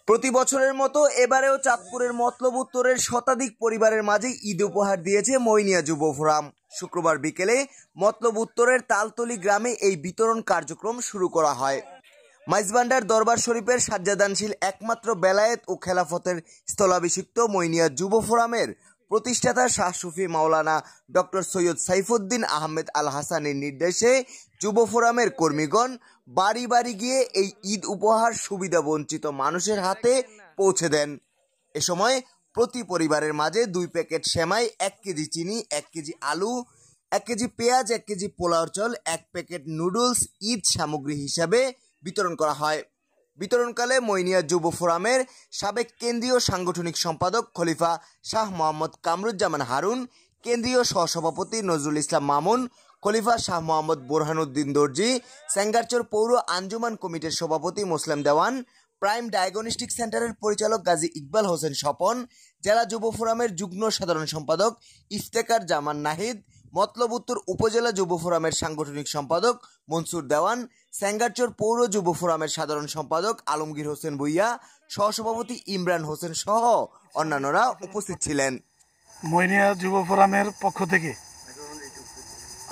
প্রতি বছরের মতো এবারেও চাঁদপুরের মতলব উত্তরের শতাধিক পরিবারের মাঝে ঈদ উপহার দিয়েছে মইনিয়া যুব ফোরাম। শুক্রবার বিকেলে মতলব উত্তরের তালতলী গ্রামে এই বিতরণ কার্যক্রম শুরু করা হয়। মাইজভান্ডার দরবার শরীফের সাজ্জাদানশীল একমাত্র বেলায়েত ও খেলাফতের স্থলাভিষিক্ত মইনিয়া যুব ফোরামের প্রতিষ্ঠাতা শাহ সুফি মাওলানা ডক্টর সৈয়দ সাইফুদ্দিন আহমেদ আল হাসানের নির্দেশে যুব ফোরামের কর্মীগণ বাড়ি বাড়ি গিয়ে এই ঈদ উপহার সুবিধা বঞ্চিত মানুষের হাতে পৌঁছে দেন। এ সময় প্রতি পরিবারের মাঝে 2 প্যাকেট সেমাই, 1 কেজি চিনি, 1 কেজি আলু, 1 কেজি পেঁয়াজ, 1 কেজি পোলাও চাল, 1 প্যাকেট নুডলস ঈদ সামগ্রী হিসাবে বিতরণ করা হয়। বিতরণকালে মইনিয়া যুব ফোরামের সাবেক কেন্দ্রীয় সাংগঠনিক সম্পাদক খলিফা শাহ মোহাম্মদ কামরুজ্জামান হারুন, কেন্দ্রীয় সহসভাপতি নজরুল ইসলাম মামুন, খলিফা শাহ মোহাম্মদ বোরহানুদ্দিন দর্জি, সেঙ্গারচর পৌর আঞ্জুমান কমিটির সভাপতি মোসলেম দেওয়ান, প্রাইম ডায়াগনস্টিক সেন্টারের পরিচালক গাজী ইকবাল হোসেন স্বপন, জেলা যুব ফোরামের যুগ্ম সাধারণ সম্পাদক ইফতেখার জামান নাহিদ, মতলব উত্তর উপজেলা যুব ফোরামের সাংগঠনিক সম্পাদক মনসুর দেওয়ান, সেঙ্গারচর পৌর যুব ফোরামের সাধারণ সম্পাদক আলমগীর হোসেন ভুইয়া, সহসভাপতি ইমরান হোসেন সহ অন্যান্যরা উপস্থিত ছিলেন। মইনিয়া যুব ফোরামের পক্ষ থেকে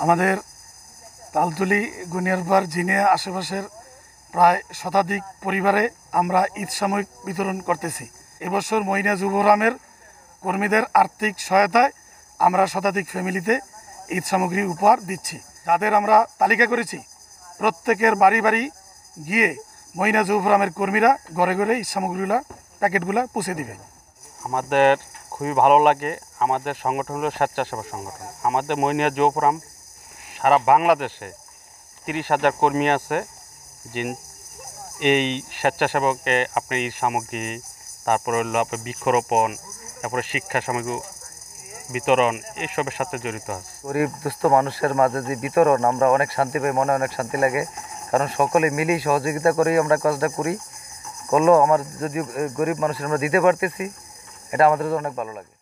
আমাদের তালতলী গুনিয়ারপাড় জিনিয়া আশেপাশের প্রায় শতাধিক পরিবারে আমরা ঈদ সাময়িক বিতরণ করতেছি। এবছর মইনিয়া যুব ফোরামের কর্মীদের আর্থিক সহায়তায় আমরা শতাধিক ফ্যামিলিতে ঈদ সামগ্রী উপহার দিচ্ছি। যাদের আমরা তালিকা করেছি প্রত্যেকের বাড়ি বাড়ি গিয়ে মইনিয়া যুব ফোরামের কর্মীরা ঘরে ঘরে ঈদ সামগ্রীগুলো প্যাকেটগুলো পৌঁছে দিবে। আমাদের খুবই ভালো লাগে। আমাদের সংগঠন হলো স্বেচ্ছাসেবক সংগঠন। আমাদের মইনিয়া যুব ফোরাম সারা বাংলাদেশে 30,000 কর্মী আছে। এই স্বেচ্ছাসেবকে আপনি ঈদ সামগ্রী, তারপরে হলো আপনার বৃক্ষরোপণ, তারপরে শিক্ষা সামগ্রী বিতরণ এইসবের সাথে জড়িত আছে। গরিব দুস্থ মানুষের মাঝে যে বিতরণ, আমরা অনেক শান্তি পাই, মনে অনেক শান্তি লাগে, কারণ সকলে মিলেই সহযোগিতা করেই আমরা কাজটা করলেও আমার যদি গরিব মানুষের আমরা দিতে পারতেছি, এটা আমাদের অনেক ভালো লাগে।